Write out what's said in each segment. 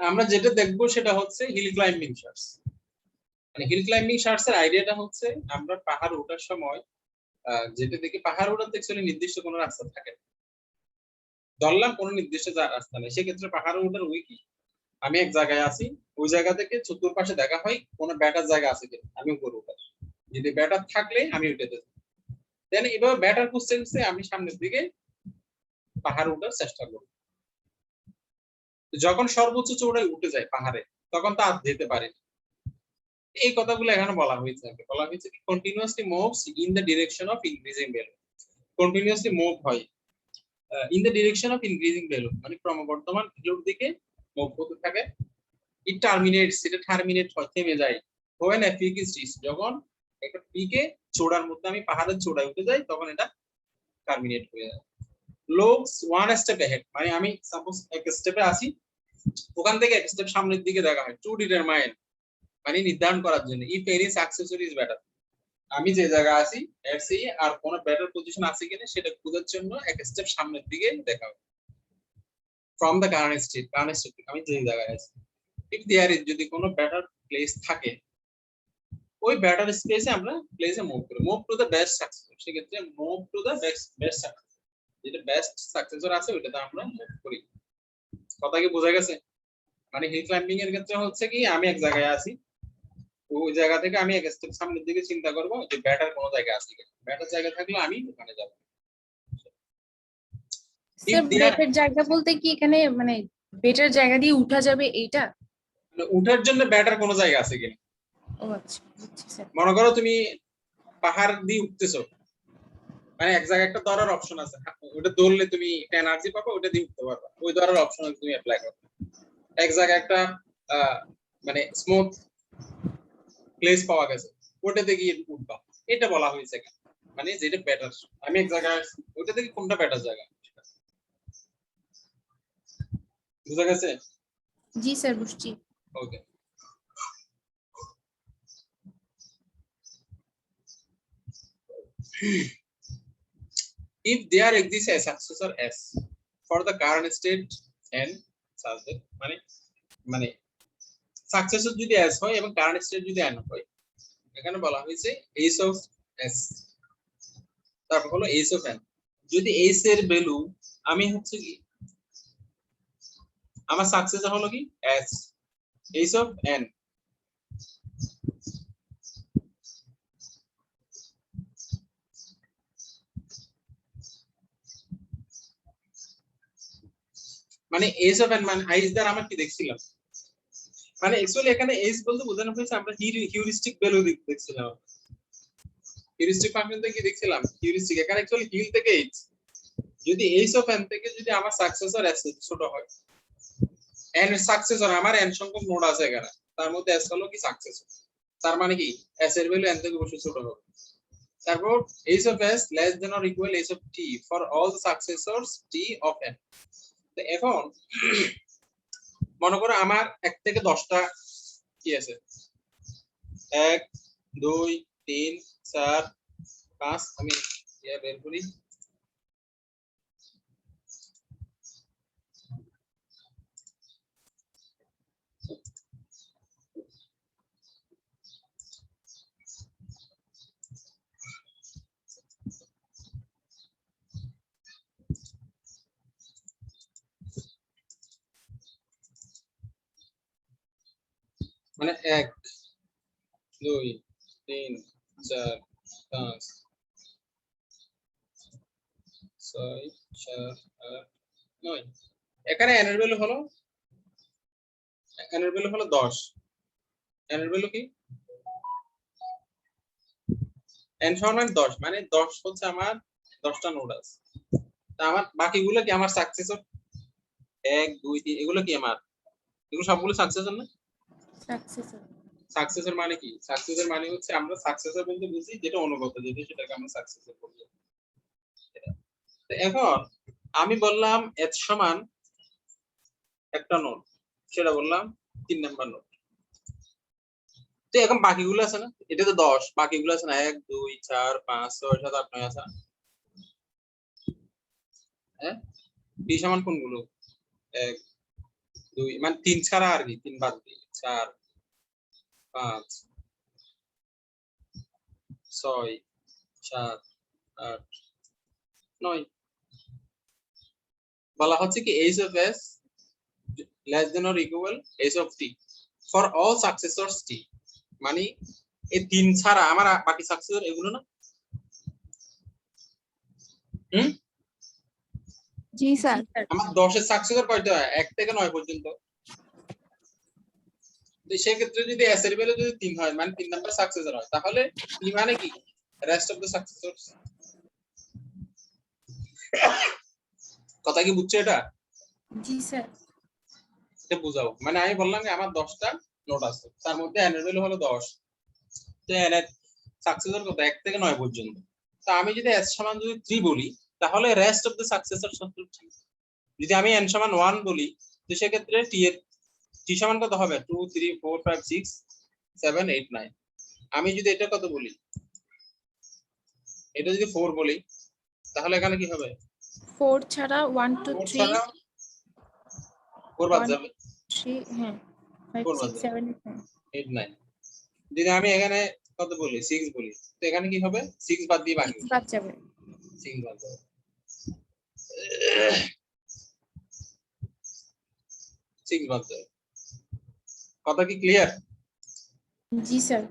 আমরা যেটা দেখবো সেটা হচ্ছে হিল ক্লাইম্বিং শর্টস। মানে হিল ক্লাইম্বিং শর্টস এর আইডিয়াটা হচ্ছে আমরা পাহাড় ওঠার সময় যেটা দেখি পাহাড় ওঠাতে অ্যাকচুয়ালি নির্দিষ্ট কোনো রাস্তা থাকে না, ধরলাম কোনো নির্দিষ্ট রাস্তা নেই, সেক্ষেত্রে পাহাড়ে ওঠার ওই কি আমি এক জায়গায় আছি, ওই জায়গা থেকে চতুর্পাশে দেখা হয় কোনো ব্যাটার জায়গা আছে কিনা, আমি উপরে উঠার, যদি ব্যাটার থাকলে আমি উঠে যেতে, দেন এভাবে ব্যাটার খুঁজতে খুঁজতে আমি সামনের দিকে পাহাড়ে ওঠার চেষ্টা করব। যখন সর্বোচ্চ চূড়ায় উঠে যায় পাহাড়ে তখন তা আর যেতে পারে না। এই কথাগুলো এখানে বলা হয়েছে, বলা হয়েছে কি continuously moves in the direction of increasing value, continuously move হয় in the direction of increasing value, মানে ক্রমবর্ধমান ভ্যালুর দিকে মুভ করতে থাকে। ইট টার্মিনেটস, এটা টার্মিনেট হয়, থেমে যায়। when a peak is reached, যখন একটা পিকে চূড়ার মধ্যে আমি পাহাড়ের চূড়ায় উঠে যাই তখন এটা টার্মিনেট হয়ে যায়। looks one step ahead, মানে আমি সাপোজ এক স্টেপে আছি, ওখান থেকে এক স্টেপ সামনের দিকে দেখা হয় টু ডিটারমাইন, মানে নির্ধারণ করার জন্য if any successor is better, আমি যে জায়গায় আছি এর চেয়ে আর কোন বেটার পজিশন আছে কিনা সেটা খোঁজার জন্য এক স্টেপ সামনের দিকে দেখা হয় from the current state, আমি যে জায়গায় আছি। if there is, যদি কোনো বেটার প্লেস থাকে ওই বেটার স্পেসে আমরা প্লেসে মুভ করি, move to the best successor, সেক্ষেত্রে move to the best successor, যেটা বেস্ট সাকসেসর আছে ওইটাতে আমরা মুভ করি। কথা কি বোঝা গেছে? মানে হিল ক্লাইম্বিং এর ক্ষেত্রে হচ্ছে কি আমি এক জায়গায় আছি, ওই জায়গা থেকে আমি এক স্টেপ সামনের দিকে চিন্তা করব যে বেটার কোন জায়গা আছে কিনা, বেটার জায়গা থাকলে আমি ওখানে যাব। বেটার জায়গা বলতে কি এখানে মানে বেটার জায়গা দিয়ে উঠা যাবে এইটা, মানে উঠার জন্য বেটার কোন জায়গা আছে কিনা। ও আচ্ছা বুঝছি স্যার। মনে করো তুমি পাহাড় দিয়ে উঠতেছো, মানে এক জায়গায় একটা ধরার অপশন আছে, ওটা ধরলে তুমি এনার্জি পাবে, ওটা দিয়ে উঠতে পারবে, ওই ধরার অপশন তুমি অ্যাপ্লাই করো। এক জায়গায় একটা মানে স্মুথ প্লেস পাওয়া গেছে, ওটাতে গিয়ে উঠবা, এটা বলা হয়েছে মানে যেটা বেটার, আমি এক জায়গায় ওটা থেকে কোনটা বেটার জায়গা, বুঝা গেছে? জি স্যার বুঝছি। ওকে, if there exists a successor S for the current state N such that, মানে সাকসেসর যদি S হয় এবং কারেন্ট স্টেট যদি N হয়, এখানে বলা হয়েছে S of S, তারপর হলো S of N। যদি S এর ভ্যালু আমি হচ্ছে কি আমার সাকসেসর হলো কি S, S of N, মানে S of N মানে আইস দ্বারা আমরা কি দেখছিলাম, মানে অ্যাকচুয়ালি এখানে S বলতে বোঝানো হয়েছে আমরা হিউরিস্টিক ভ্যালু দেখছিলাম, হিউরিস্টিক ফাংশন থেকে দেখছিলাম হিউরিস্টিক, এখানে অ্যাকচুয়ালি হিল থেকে H, যদি H of N থেকে যদি আমার সাকসেসর S ছোট হয়, N সাকসেসর আমার N সংখ্যক নোড আছে এখানে, তার মধ্যে S হলো কি সাকসেসর, তার মানে কি S এর ভ্যালু N থেকে অবশ্যই ছোট হবে। তারপর H of S less than or equal H of T for all the successors T of N। তো এখন মনে করো আমার 1 থেকে 10টা কি আছে, 1 2 3 4 5, আমি বের করি, মানে 1 2 3 4 5 6 7 8 9, এখানে n এর ভ্যালু হলো 10, n এর ভ্যালু কি n সমান 10, মানে 10 হচ্ছে আমার 10টা নোড আছে, তা আমার বাকিগুলো কি আমার সাকসেসর 1 2 3, এগুলো কি আমার, এগুলো সবগুলো সাকসেসর না? সাকসেসর মানে কি, সাকসেসর মানে হচ্ছে আমরা সাকসেসর বলতে বুঝি যেটা অনুগত, যেটা সেটাকে আমরা সাকসেসর বলি। তো এখন আমি বললাম h সমান একটা নোড, সেটা বললাম 3 নাম্বার নোড। তো এখন বাকিগুলো আছে না, এটা তো 10, বাকিগুলো আছে না 1 2 4 5 6 7 8 9 আছে, হ্যাঁ টি সমান কোনগুলো 1 2 মানে 3 ছাড়া আর কি 3 বাদ দিয়ে 4 5 6 7 8 9 বলা হচ্ছে কি h of s less than or equal h of t for all successors t মানে এই 3 ছাড়া আমার বাকি সাকসেসর এগুলো না জি স্যার। আমার 10 এর সাকসেসর কয়টা 1 থেকে 9 পর্যন্ত তো সেই ক্ষেত্রে যদি s এর ভ্যালু যদি 3 হয় মানে 3 নাম্বার সাকসেসর হয় তাহলে t মানে কি রেস্ট অফ দ্য সাকসেসরস কথা কি বুঝছো এটা জি স্যার। এটা বুঝাও মানে আমি বললাম যে আমার 10টা নোড আছে তার মধ্যে n এর ভ্যালু হলো 10 তো n এর সাকসেসর কত 1 থেকে 9 পর্যন্ত তো আমি যদি s সমান যদি 3 বলি তাহলে রেস্ট অফ দ্য সাকসেসর সত্য ঠিক যদি আমি n সমান 1 বলি তো সেই ক্ষেত্রে t সমান কত হবে 2 3 4 5 6 7 8 9 আমি যদি এটা কত বলি এটা যদি 4 বলি তাহলে এখানে কি হবে 4 ছাড়া 1 2 4 3 ছাড়া 4 বাদ যাবে 3 হ্যাঁ 5 4 বাদ 6 যাবে 7 8 9 যদি আমি এখানে কত বলি 6 বলি তো এখানে কি হবে 6 বাদ দিয়ে বাকি 6 বাদ যাবে 6 বাদ যাবে 6 বাদ যাবে কথা কি ক্লিয়ার জি স্যার।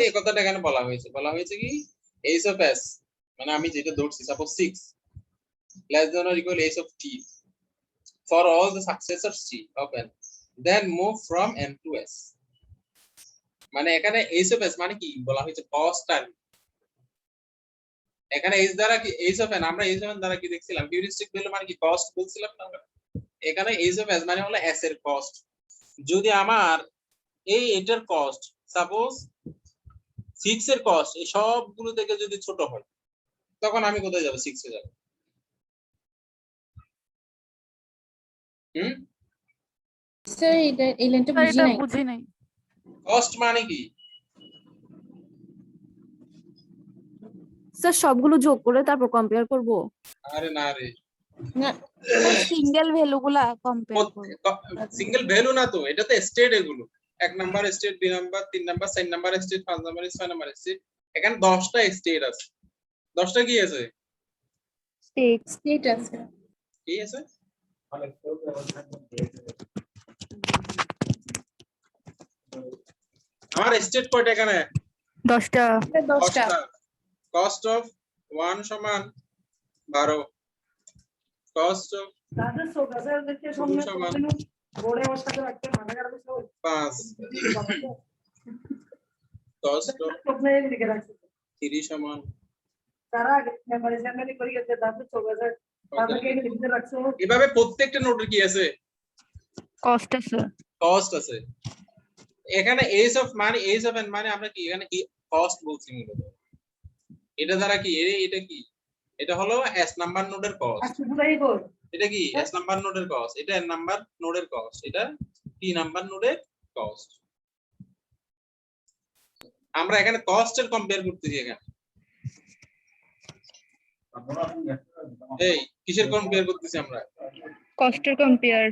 এই কথাটা এখানে বলা হয়েছে কি h of s মানে আমি যেটা ধরছি suppose 6 less than or equal h of t for all the successors t of n then move from n to s মানে এখানে h of s মানে কি বলা হয়েছে কস্ট আর এখানে h দ্বারা কি h of n আমরা h of n দ্বারা কি দেখছিলাম হিউরিস্টিক ভ্যালু মানে কি কস্ট বলছিলাম না আমরা এখানে h of s মানে হলো s এর কস্ট যদি আমার এটার কস্ট সাপোজ 6 এর কস্ট এই সবগুলো থেকে যদি ছোট হয় তখন আমি কোথায় যাব 6 এ যাব স্যার এই লাইনটা স্যার বুঝি এটা নাই। বুঝি নাই। কস্ট মানে কি স্যার সবগুলো যোগ করে তারপর কম্পেয়ার করব। আরে না রে না সিঙ্গেল ভ্যালু গুলা কম্পেয়ার করব। সিঙ্গেল ভ্যালু না তো এটা তো স্টেট এগুলো 1 number state 2 number 3 number 4 number state 5 number 6 number state এখানে 10টা স্টেট আছে 10টা কি আছে স্টেট স্টেট আছে। কি আছে আমার স্টেট কয়টা এখানে 10টা। 10টা। কস্ট অফ 1 সমান 12 কস্ট অফ 2 সমান 5 কস্ট অফ 3 সমান এভাবে প্রত্যেকটা নোটের কি আছে কস্ট আছে। কস্ট আছে এখানে এস অফ মানে এস অফ এন মানে আমরা কি এখানে কি কস্ট বলছি মূলত এটা দ্বারা কি এটা কি এটা হলো এস নাম্বার নোডের কস্ট এটা কি এস নাম্বার নোডের কস্ট এটা এন নাম্বার নোডের কস্ট এটা টি নাম্বার নোডের কস্ট আমরা এখানে কস্ট এর কম্পেয়ার করতেছি এখানে এই কিসের কম্পেয়ার করতেছি আমরা কস্টের কম্পেয়ার।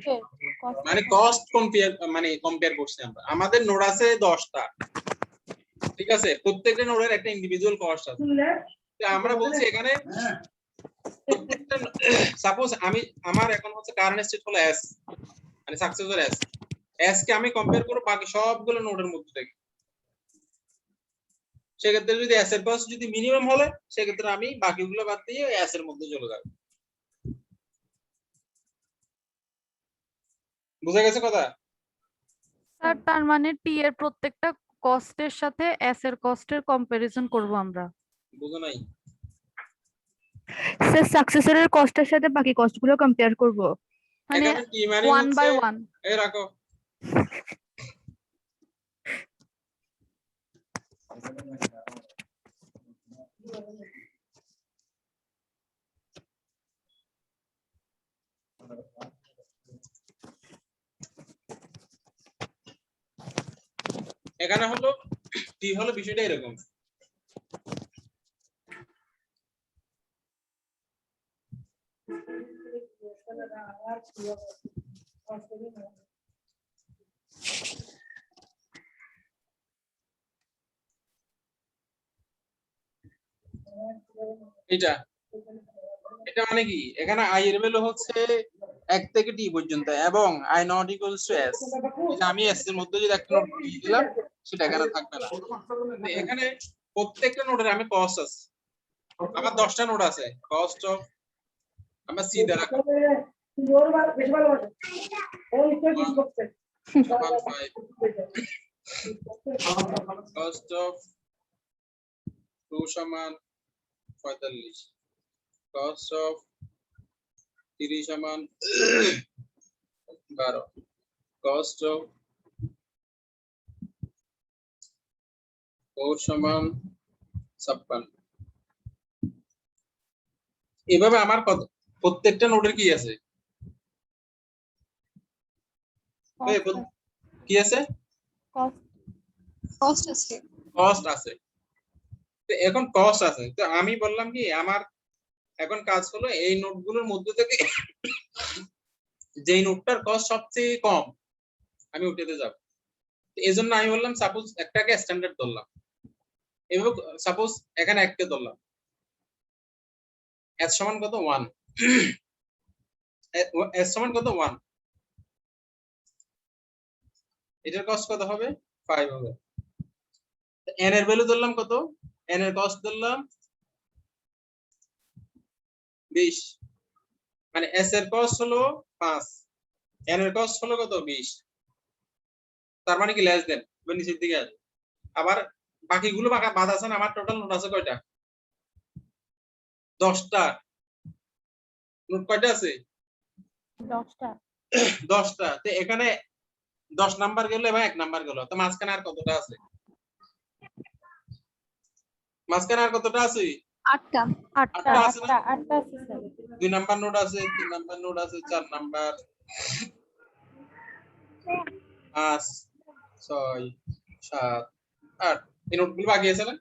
মানে কস্ট কম্পেয়ার করছি আমরা আমাদের নোড আছে 10টা ঠিক আছে প্রত্যেকটা নোডের একটা ইন্ডিভিজুয়াল কস্ট আছে তো আমরা বলছি এখানে প্রত্যেকটা সাপোজ আমার এখন হচ্ছে কারেন্ট স্টেট হলো s মানে সাকসেসর s কে আমি কম্পেয়ার করব বাকি সবগুলো নোডের মধ্যে থেকে সেক্ষেত্রে যদি s এর কস্ট যদি মিনিমাম হলে সেক্ষেত্রে আমি বাকিগুলো বাদ দিয়ে s এর মধ্যে চলে যাব বুঝা গেছে কথা স্যার তার মানে টি এর প্রত্যেকটা কস্টের সাথে এস এর কস্টের কম্পারিজন করব আমরা। বুঝো নাই স্যার সাকসেসরের কস্টের সাথে বাকি কস্টগুলো কম্পেয়ার করব মানে এখানে কি মানে 1 বাই 1। এই রাখো এখানে হলো টি হলো বিষয়টা এরকম এটা এটা মানে কি এখানে i এর ভ্যালু হচ্ছে 1 থেকে t পর্যন্ত এবং i not equals to s আমি s এর মধ্যে যদি একটা নোট দিয়ে দিলাম সেটা এখানে থাকবে না। তো এখানে প্রত্যেকটা নোডের আমি কস্ট আছে, আমার 10টা নোড আছে, কস্ট অফ আমরা সি দ্বারা কস্ট অফ 2 সমান 45, কস্ট অফ 30 সমান 12, কস্ট অফ 4 সমান 56। এভাবে আমার কত প্রত্যেকটা নোডের কি আছে কি আছে কস্ট আছে। কস্ট আছে। তো এখন কস্ট আছে, তো আমি বললাম কি আমার এখন কাজ হলো এই নোটগুলোর মধ্যে থেকে যেই নোটটার কস্ট সবচেয়ে কম আমি ওটাতে যাব। এই জন্য আমি বললাম সাপোজ একটাকে স্ট্যান্ডার্ড ধরলাম, এভাবে সাপোজ এখানে একটা ধরলাম s সমান কত 1, s সমান কত 1, এটার কস্ট কত হবে 5 হবে। n এর ভ্যালু ধরলাম কত, n এর কস্ট ধরলাম 20, মানে s এর কস্ট হলো 5, n এর কস্ট হলো কত 20, তার মানে কি লেস দেন নিচের দিকে আসবে। আবার বাকিগুলো বাদ আছে না, আমার টোটাল নোট আছে কয়টা 10টা নোট, কয়টা আছে 10টা। তো এখানে 10 নাম্বার গেল এবং 1 নাম্বার গেল, তো মাঝখানে আর কতটা আছে, মাঝখানে আর কতটা আছে 8টা। 8টা আছে না, 8টা আছে স্যার। 2 নাম্বার নোট আছে, 3 নাম্বার নোট আছে, 4 নাম্বার 5 6 7 8, এই নোটগুলো বাকি আছে না।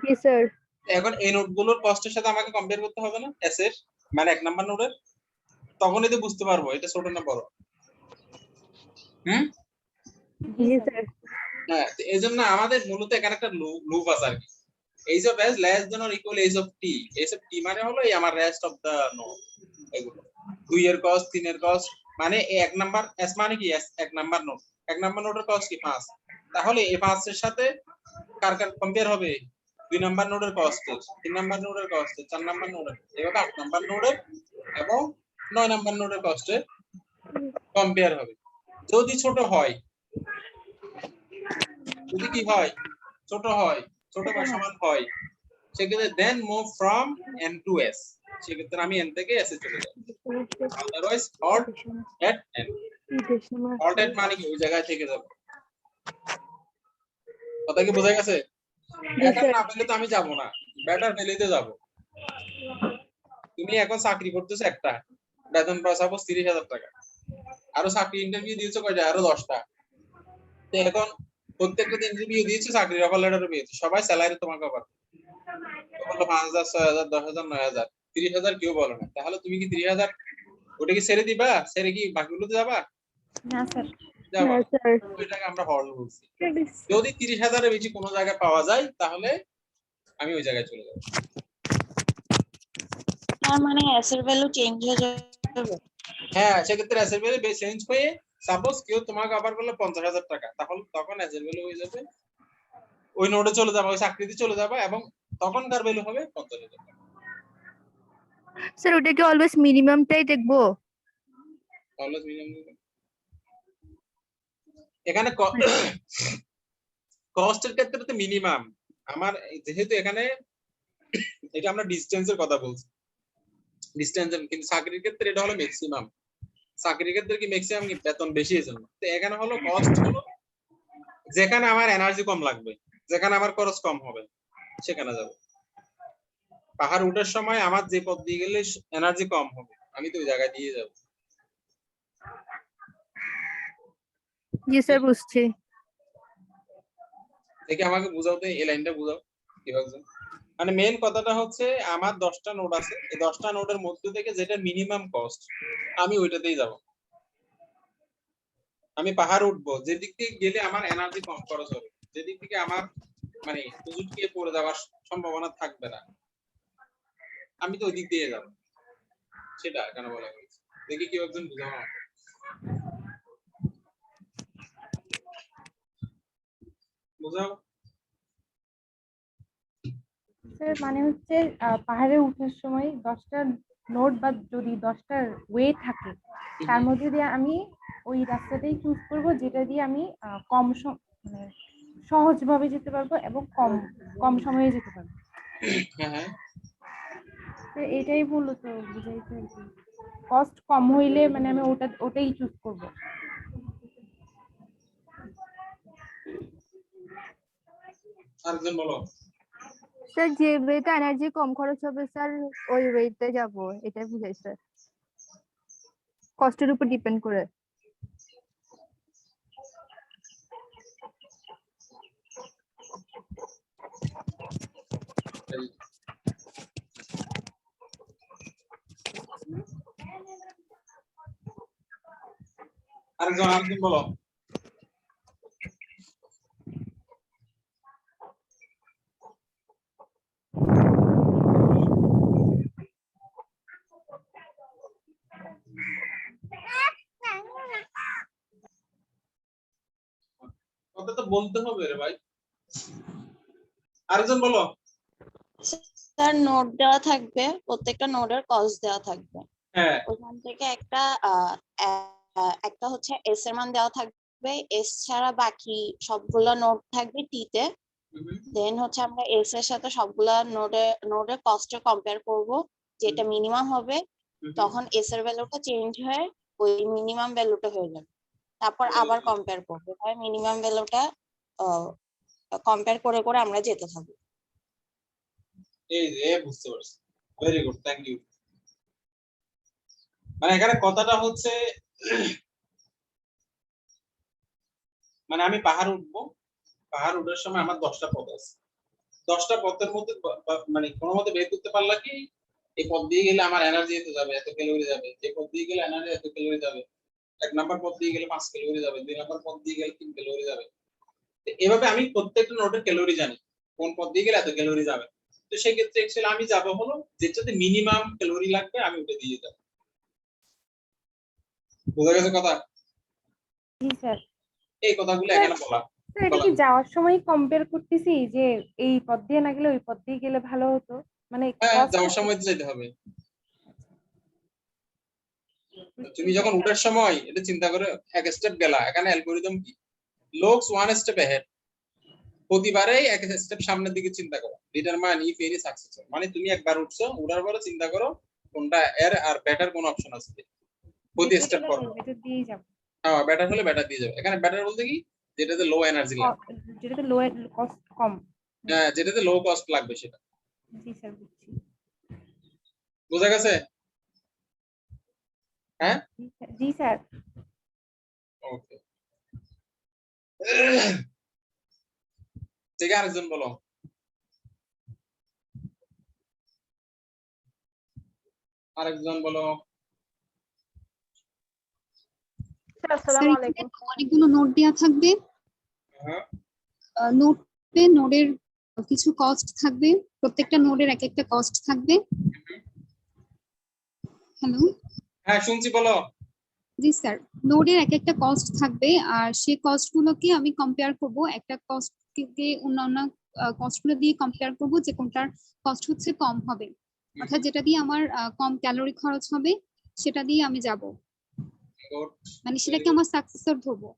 জি স্যার। এখন এই নোটগুলোর কস্টের সাথে আমাকে কম্পেয়ার করতে হবে না এস এর, মানে 1 নাম্বার নোটের, তখনই তো বুঝতে পারবো এটা ছোট না বড়। জি স্যার। হ্যাঁ, এই জন্য আমাদের মূলত এখানে একটা লুপ আছে আর কি, H of S less than or equal H of T. H of T মানে হলো এই আমার রেস্ট অফ দা নোড, এগুলো 2 এর কস্ট 3 এর কস্ট, মানে এই 1 নাম্বার এস মানে কি এস 1 নাম্বার নোড, 1 নাম্বার নোডের কস্ট কি 5, তাহলে এই 5 এর সাথে কার কার কম্পেয়ার হবে 2 নাম্বার নোডের কস্ট, 3 নাম্বার নোডের কস্ট, 4 নাম্বার নোডের, এভাবে 8 নাম্বার নোডের এবং 9 নাম্বার নোডের কস্টে কম্পেয়ার হবে। যদি ছোট হয়, যদি কি হয় ছোট হয়, ছোট বা সমান হয়, সেক্ষেত্রে then move from n to s, সেক্ষেত্রে আমি n থেকে s এ চলে যাব। Otherwise halt at n, halt at মানে কি ওই জায়গায় থেকে যাব। কথা কি বোঝা গেছে? এখন না পেলে তো আমি যাব না, বেটার পেলেতে যাব। তুমি এখন চাকরি করতেছো একটা, বেতন পাও সাপোজ 30,000 টাকা, আরো চাকরি ইন্টারভিউ দিয়েছো কয়টা, আরো 10টা। তো এখন প্রত্যেকটা ইন্টারভিউ দিয়েছো, চাকরির অফার লেটার পেয়েছো, সবাই স্যালারি তোমাকে অফার বললো 5,000 6,000 10,000 9,000 30,000 কেউ বলে না, তাহলে তুমি কি 30,000 ওটা কি ছেড়ে দিবা, ছেড়ে কি বাকিগুলোতে যাবা? না স্যার। যাবা না। ওইটাকে আমরা হল বলছি। যদি 30,000 এর বেশি কোনো জায়গায় পাওয়া যায় তাহলে আমি ওই জায়গায় চলে যাব। তার মানে এস এর ভ্যালু চেঞ্জ হয়ে যাবে। হ্যাঁ, সেক্ষেত্রে এস এর ভ্যালু চেঞ্জ হয়ে সাপোজ কেউ তোমাকে অফার করলো 50,000 টাকা, তাহলে তখন এস এর ভ্যালু হয়ে যাবে ওই নোডে চলে যাবে, ওই চাকরিতে চলে যাবে এবং তখনকার ভ্যালু হবে 50,000 টাকা। স্যার ওটা কি অলওয়েজ মিনিমামটাই দেখবো? Always minimum. এখানে কস্টের ক্ষেত্রে তো মিনিমাম আমার, যেহেতু এখানে এটা আমরা ডিসটেন্সের কথা বলছি, ডিসটেন্স, কিন্তু চাকরির ক্ষেত্রে এটা হলো ম্যাক্সিমাম। চাকরির ক্ষেত্রে কি ম্যাক্সিমাম কি বেতন বেশি এজন্য, তো এখানে হলো কস্ট হলো যেখানে আমার এনার্জি কম লাগবে, যেখানে আমার খরচ কম হবে সেখানে যাব। পাহাড় উঠার সময় আমার যে পথ দিয়ে গেলে এনার্জি কম হবে আমি তো ওই জায়গায় দিয়ে যাব। জি স্যার বুঝছি। দেখি আমাকে বুঝাও তো, এই লাইনটা বুঝাও কি ভাবছো। মানে মেইন কথাটা হচ্ছে আমার 10টা নোড আছে, এই 10টা নোডের মধ্যে থেকে যেটা মিনিমাম কস্ট আমি ওইটাতেই যাব। আমি পাহাড় উঠবো যেদিক থেকে গেলে আমার এনার্জি কম খরচ হবে, যেদিক থেকে আমার মানে হুজুটকে পড়ে যাওয়ার সম্ভাবনা থাকবে না, আমি তো ওই দিক দিয়ে যাব। সেটা কেন বলা হয়েছে, দেখি কেউ একজন বুঝাও আমাকে। বুঝাও। স্যার মানে হচ্ছে পাহাড়ে ওঠার সময় 10টা নোট বা যদি 10টা ওয়ে থাকে তার মধ্যে দিয়ে আমি ওই রাস্তাটাই চুজ করব যেটা দিয়ে আমি মানে সহজভাবে যেতে পারবো এবং কম কম সময়ে যেতে পারবো। হ্যাঁ হ্যাঁ, তো এটাই মূলত বুঝাইতে আর কি, কস্ট কম হইলে মানে আমি ওটাই চুজ করব। আরেকজন বলো। স্যার যে ওয়েতে এনার্জি কম খরচ হবে স্যার ওই ওয়েতে যাব, এটাই বুঝাইছে, কষ্টের উপর ডিপেন্ড করে। আরেকজন বলো। কথা তো বলতে হবে রে ভাই। আরেকজন বলো। স্যার নোট দেওয়া থাকবে, প্রত্যেকটা নোটের কস্ট দেওয়া থাকবে, হ্যাঁ, ওখান থেকে একটা হচ্ছে এস এর মান দেওয়া থাকবে, এস ছাড়া বাকি সবগুলো নোট থাকবে টি তে। দেন হচ্ছে আমরা এস এর সাথে সবগুলা নোটের কস্টে কম্পেয়ার করব, যেটা মিনিমাম হবে তখন এস এর ভ্যালুটা চেঞ্জ হয়ে ওই মিনিমাম ভ্যালুটা হয়ে যাবে, তারপর আবার কম্পেয়ার করবো, তাই মিনিমাম ভ্যালুটা কম্পেয়ার করে করে আমরা যেতে থাকবো। এই যে বুঝতে পারছি, ভেরি গুড, থ্যাংক ইউ। মানে এখানে কথাটা হচ্ছে মানে আমি পাহাড় উঠবো, পাহাড় উঠার সময় আমার 10টা পথ আছে, 10টা পথের মধ্যে মানে কোনো মতে বের করতে পারলা কি এই পথ দিয়ে গেলে আমার এনার্জি এত যাবে, এত ক্যালোরি যাবে, এই পথ দিয়ে গেলে এনার্জি এত ক্যালোরি যাবে, 1 নাম্বার পথ দিয়ে গেলে 5 ক্যালোরি যাবে, 2 নাম্বার পথ দিয়ে গেলে 3 ক্যালোরি যাবে। এভাবে আমি প্রত্যেকটা নোটের ক্যালোরি জানি, কোন পথ দিয়ে গেলে এত ক্যালোরি যাবে। তো সেই ক্ষেত্রে অ্যাকচুয়ালি আমি যাব হলো যেটাতে মিনিমাম ক্যালোরি লাগবে আমি ওটা দিয়ে যাব। বোঝা গেছে কথা? জি স্যার। এই কথাগুলো এখানে বলা। স্যার এটা কি যাওয়ার সময় কম্পেয়ার করতেছি যে এই পথ দিয়ে না গেলে ওই পথ দিয়ে গেলে ভালো হতো, মানে হ্যাঁ, cost যাওয়ার সময় তো যেতে হবে। তুমি যখন উঠার সময় এটা চিন্তা করে এক স্টেপ গেলা, এখানে অ্যালগরিদম কি লোকস ওয়ান স্টেপ অ্যাহেড, প্রতিবারেই এক স্টেপ সামনের দিকে চিন্তা করো, ডিটারমাইন ইফ এনি সাকসেসফুল, মানে তুমি একবার উঠছো, উঠার পরে চিন্তা করো কোনটা এর আর বেটার কোন অপশন আছে প্রতি স্টেপ পর। এটা দিয়ে যাব। হ্যাঁ, বেটার হলে বেটার দিয়ে যাবে। এখানে বেটার বলতে কি যেটাতে লো এনার্জি লাগবে, যেটাতে লো কস্ট কম। হ্যাঁ যেটাতে লো কস্ট লাগবে সেটা। জি স্যার বুঝছি। বোঝা গেছে? হ্যাঁ, জি স্যার। ওকে। ঠিক আছে, আরেকজন বলো। আরেকজন বলো। স্যার আসসালামু আলাইকুম। অনেকগুলো নোট দেওয়া থাকবে, হ্যাঁ নোটে নোডের কিছু কস্ট থাকবে, প্রত্যেকটা নোডের এক একটা কস্ট থাকবে। হ্যালো, হ্যাঁ শুনছি, বলো। জি স্যার, নোডের এক একটা কস্ট থাকবে আর সেই কস্ট গুলোকে আমি কম্পেয়ার করব, একটা কস্ট কে অন্যান্য কস্ট গুলো দিয়ে কম্পেয়ার করব যে কোনটার কস্ট হচ্ছে কম হবে, অর্থাৎ যেটা দিয়ে আমার কম ক্যালোরি খরচ হবে সেটা দিয়ে আমি যাব, Good. মানে সেটাকে আমার সাকসেসর ধরবো,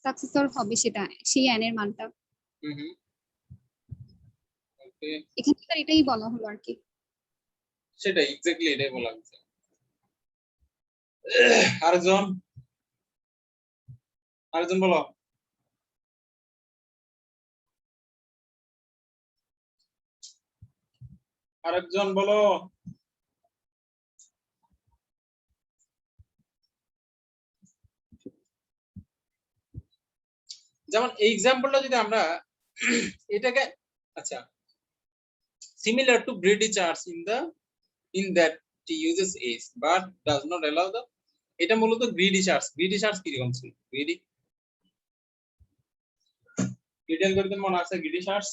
সাকসেসর হবে সেটা, সেই এর মানটা। ওকে, এখানে স্যার এটাই বলা হলো আর কি। সেটাই এক্স্যাক্টলি এটাই বলা হচ্ছে। আরেকজন, আরেকজন বলো। আরেকজন বলো। যেমন এই এক্সাম্পলটা যদি আমরা এটাকে, আচ্ছা similar to greedy charts in that T uses S but does not allow the এটা মূলত greedy charts কি রকম ছিল greedy অ্যালগরিদম মনে আছে greedy charts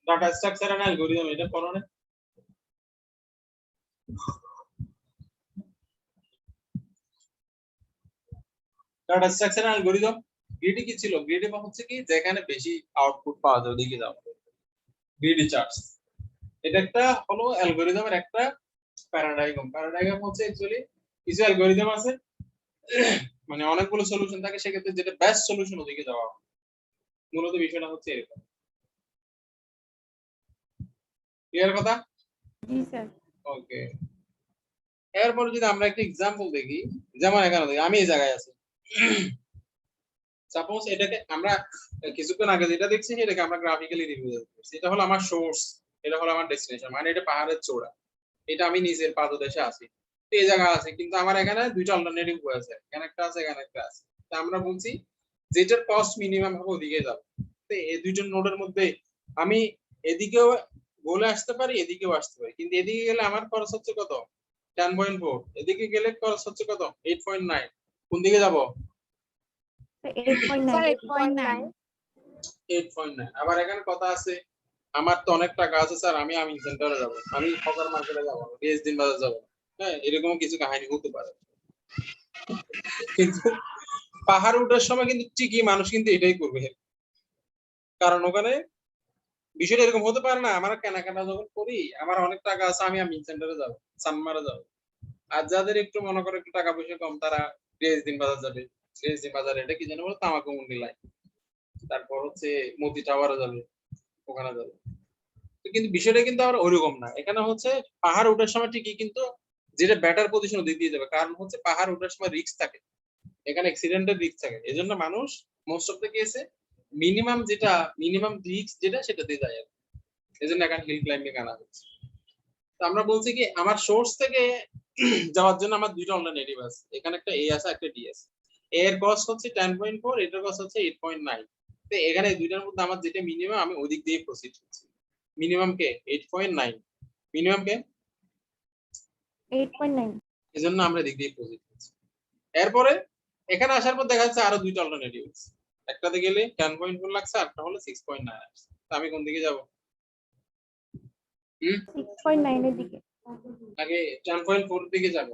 data structure and algorithm এটা পড়ো না data structure and algorithm greedy কি ছিল গ্রিডি হচ্ছে কি যেখানে বেশি আউটপুট পাওয়া যায় ওদিকে যাও গ্রিডি চার্টস এটা একটা হলো অ্যালগরিদমের একটা প্যারাডাইগাম হচ্ছে অ্যাকচুয়ালি কিছু অ্যালগরিদম আছে মানে অনেকগুলো সলিউশন থাকে সেক্ষেত্রে যেটা বেস্ট সলিউশন ওদিকে যাওয়া মূলত বিষয়টা হচ্ছে এরকম ক্লিয়ার কথা জি স্যার ওকে এরপর যদি আমরা একটা एग्जांपल দেখি যেমন এখানে দেখি আমি এই জায়গায় আছি সাপোজ এটাকে আমরা কিছুক্ষণ আগে যেটা দেখছি সেটাকে আমরা গ্রাফিক্যালি রিভিউ করছি এটা হলো আমার সোর্স এটা হলো আমার ডেস্টিনেশন মানে এটা পাহাড়ের চূড়া এটা আমি নিজের পাদদেশে আছি তো এই জায়গা আছে কিন্তু আমার এখানে দুইটা অল্টারনেটিভ ওয়ে আছে এখানে একটা আছে এখানে একটা আছে তো আমরা বলছি যেটার কস্ট মিনিমাম হবে ওদিকে যাব তো এই দুইটা নোডের মধ্যে আমি এদিকেও বলে আসতে পারি এদিকেও আসতে পারি কিন্তু এদিকে গেলে আমার খরচ হচ্ছে কত 10.4 এদিকে গেলে খরচ হচ্ছে কত 8.9 কোন দিকে যাব 8.9 8.9 আবার এখানে কথা আছে আমার তো অনেক টাকা আছে স্যার আমি সেন্টারে যাব আমি ফকার মার্কেটে যাব দিন বাজার যাব হ্যাঁ এরকম কিছু কাহিনী হতে পারে কিন্তু পাহাড় ওঠার সময় কিন্তু ঠিকই মানুষ কিন্তু এটাই করবে কারণ ওখানে বিষয়টা এরকম হতে পারে না আমার কেনাকাটা যখন করি আমার অনেক টাকা আছে আমি সেন্টারে যাব সানমারে যাব আর যাদের একটু মনে করে একটু টাকা পয়সা কম তারা দিন বাজার যাবে দিন বাজারে এটা কি জানো বলো তামাকু মন্ডি লাইন তারপর হচ্ছে মতি টাওয়ারে যাবে ওখানে যাবে কিন্তু বিষয়টা কিন্তু আবার ওইরকম না এখানে হচ্ছে পাহাড় ওঠার সময় ঠিকই কিন্তু যেটা বেটার পজিশন দিয়ে যাবে কারণ হচ্ছে পাহাড় ওঠার সময় রিস্ক থাকে এখানে অ্যাক্সিডেন্টের রিস্ক থাকে এজন্য মানুষ মোস্ট অফ দ্য কেসে মিনিমাম রিস্ক যেটা সেটা দিয়ে যায় এজন্য এখানে হিল ক্লাইম্বিং আনা হচ্ছে তো আমরা বলছি কি আমার সোর্স থেকে যাওয়ার জন্য আমার দুইটা অল্টারনেটিভ আছে এখানে একটা এ আছে একটা ডি আছে এ এর কস্ট হচ্ছে 10.4 এটার কস্ট হচ্ছে 8.9 তো এখানে দুইটার মধ্যে আমার যেটা মিনিমাম আমি ওদিক দিয়ে প্রসিড করছি মিনিমাম কে 8.9 মিনিমাম কে 8.9 এজন্য আমরা দিক দিয়ে প্রসিড করছি এরপরে এখানে আসার পর দেখা যাচ্ছে আরো দুইটা অল্টারনেটিভ আছে একটাতে গেলে 10.4 লাগছে আরটা হলো 6.9 আসছে তো আমি কোন দিকে যাব 6.9 এর দিকে আগে 10.4 এর দিকে যাব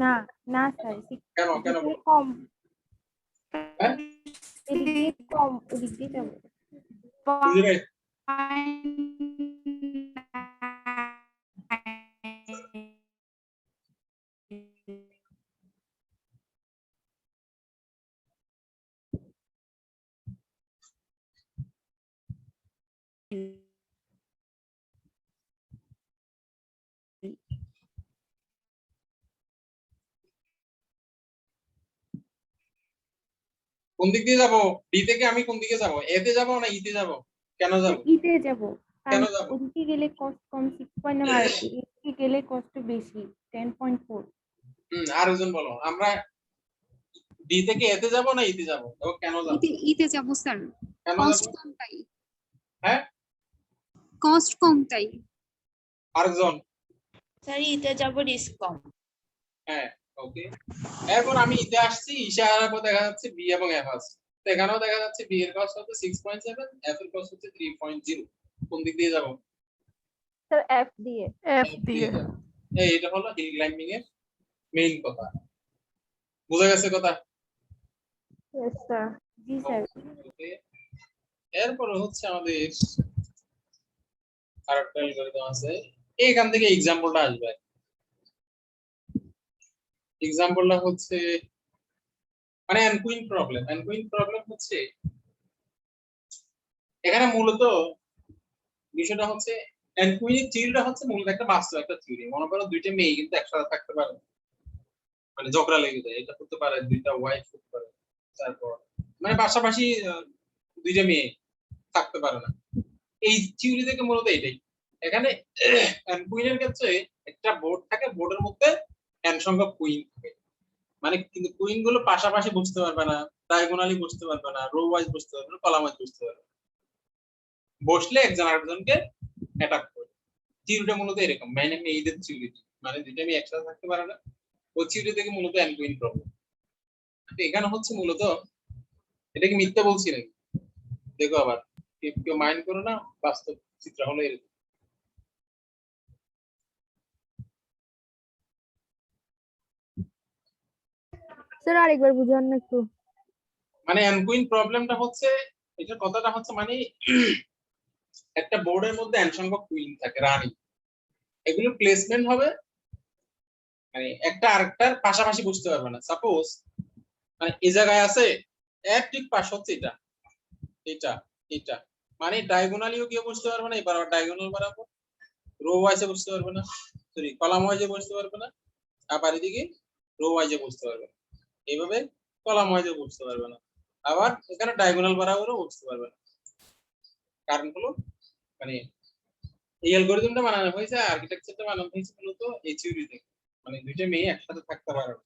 না না স্যার কেন কেন কম হ্যাঁ এদিকে কম ওদিক দিয়ে যাবো বুঝি নাই কোন দিক দিয়ে যাব ডি থেকে আমি কোন দিকে যাব এ তে যাব না ই তে যাব কেন যাব ইতে যাব কেন কারণ যাব ওদিকে গেলে কস্ট কম 6.9 আর এদিকে গেলে কস্ট বেশি 10.4 আর একজন বলো আমরা ডি থেকে এ তে যাব না ই তে যাব ও কেন যাব ইতে যাব স্যার কেন কস্ট যাব কম তাই হ্যাঁ কস্ট কম তাই আরেকজন স্যার ইতে যাব রিস্ক কম হ্যাঁ ওকে এরপর আমি ইতে আসছি ইশারার পর দেখা যাচ্ছে বি এবং এফ আছে তো এখানেও দেখা যাচ্ছে বি এর কস্ট হচ্ছে 6.7 এফ এর কস্ট হচ্ছে 3.0 কোন দিক দিয়ে যাব স্যার এফ দিয়ে এফ দিয়ে এটা হলো হিল ক্লাইম্বিং এর মেইন কথা বুঝা গেছে কথা ইয়েস স্যার জি স্যার ওকে এরপর হচ্ছে আমাদের আরেকটা অ্যালগরিদম আছে এইখান থেকে एग्जांपलটা আসবে एग्जांपलটা হচ্ছে মানে এনকুইন প্রবলেম হচ্ছে এখানে মূলত বিষয়টা হচ্ছে এনকুইন থিওরিটা হচ্ছে মূলত একটা বাস্তব একটা থিওরি মনে করো দুইটা মেয়ে কিন্তু একসাথে থাকতে পারে মানে ঝগড়া লেগে যায় এটা হতে পারে দুইটা ওয়াইফ হতে পারে তারপর মানে পাশাপাশি দুইটা মেয়ে থাকতে পারে না এই থিওরি থেকে মূলত এটাই এখানে কুইনের ক্ষেত্রে একটা বোর্ড থাকে বোর্ডের মধ্যে এন সংখ্যক কুইন থাকে মানে কিন্তু কুইন গুলো পাশাপাশি বসতে পারবে না ডায়াগোনালি বসতে পারবে না, রো ওয়াইজ বসতে পারবে না, কলাম ওয়াইজ বসতে পারবে না। বসলে একজন আরেকজনকে অ্যাটাক করবে। থিওরিটা মূলত এরকম, মানে এইদের থিওরি, মানে দুইটা আমি একসাথে থাকতে পারে না, ওই থিওরি থেকে মূলত অ্যানকোইন প্রবলেম। এখানে হচ্ছে মূলত, এটা কি মিথ্যা বলছি নাকি দেখো আবার, কেউ মাইন্ড করো না, বাস্তব চিত্র হলো এরকম। স্যার আরেকবার বুঝান না একটু। মানে অ্যানকোইন প্রবলেমটা হচ্ছে, এটার কথাটা হচ্ছে মানে একটা বোর্ডের মধ্যে n সংখ্যক কুইন থাকে রানী, এগুলো প্লেসমেন্ট হবে মানে একটা আরেকটার পাশাপাশি বসতে পারবে না। সাপোজ মানে এই জায়গায় আছে, এর ঠিক পাশ হচ্ছে এটা এটা এটা, মানে ডায়াগোনালিও কেউ বসতে পারবে না, এবার ডায়াগোনাল বরাবর রো ওয়াইজে বসতে পারবে না, সরি কলাম ওয়াইজে বসতে পারবে না, আবার এদিকে রো ওয়াইজে বসতে পারবে না, এইভাবে কলাম ওয়াইজে বসতে পারবে না, আবার এখানে ডায়াগোনাল বরাবরও বসতে পারবে না। কারণ হলো মানে এই অ্যালগরিদমটা বানানো হয়েছে, আর্কিটেকচারটা বানানো হয়েছে মূলত এই থিওরি থেকে, মানে দুইটা মেয়ে একসাথে থাকতে পারে না,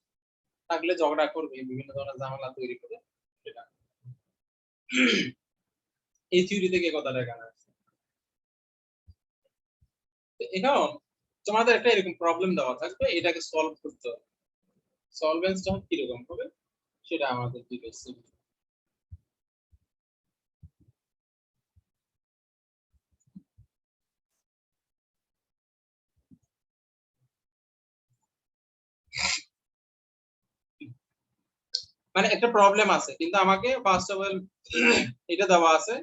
থাকলে ঝগড়া করবে, বিভিন্ন ধরনের ঝামেলা তৈরি করে, সেটা এই থিওরি থেকে কথাটা এখানে আসছে। এখন তোমাদের একটা এরকম প্রবলেম দেওয়া থাকবে, এটাকে সলভ করতে হবে, সলভেন্সটা কিরকম হবে সেটা আমাদের দিকে। মানে একটা প্রবলেম আছে, কিন্তু আমাকে ফার্স্ট অফ অল এটা দেওয়া আছে,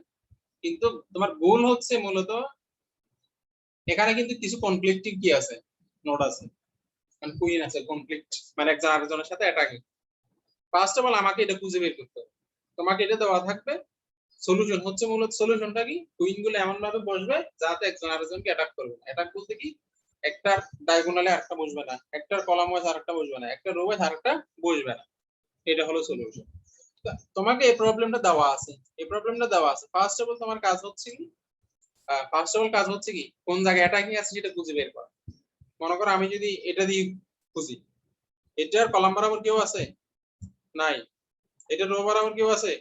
কিন্তু তোমার গোল হচ্ছে মূলত এখানে কিন্তু কিছু কনফ্লিক্টিং কি আছে, নোড আছে, মানে কুইন আছে, কনফ্লিক্ট মানে একজন আরেকজনের সাথে অ্যাটাকিং। ফার্স্ট অফ অল আমাকে এটা খুঁজে বের করতে হবে, তোমাকে এটা দেওয়া থাকবে। সলিউশন হচ্ছে মূলত, সলিউশনটা কি, কুইন গুলো এমন ভাবে বসবে যাতে একজন আরেকজনকে অ্যাটাক করবে না। অ্যাটাক বলতে কি, একটা ডায়াগোনালে আরেকটা বসবে না, একটা কলাম ওয়াইজ আরেকটা বসবে না, একটা রো ওয়াইজ আরেকটা বসবে না, এটা হলো সলিউশন। তোমাকে এই প্রবলেমটা দেওয়া আছে, এই প্রবলেমটা দেওয়া আছে। ফার্স্ট অফ অল তোমার কাজ হচ্ছে কি, কোন জায়গায় অ্যাটাকিং আছে সেটা খুঁজে বের করা। মনে করো আমি যদি এটা দিয়ে খুঁজি, এটার কলাম বরাবর কেউ আছে নাই, এটা রো বরাবর কেউ আছে,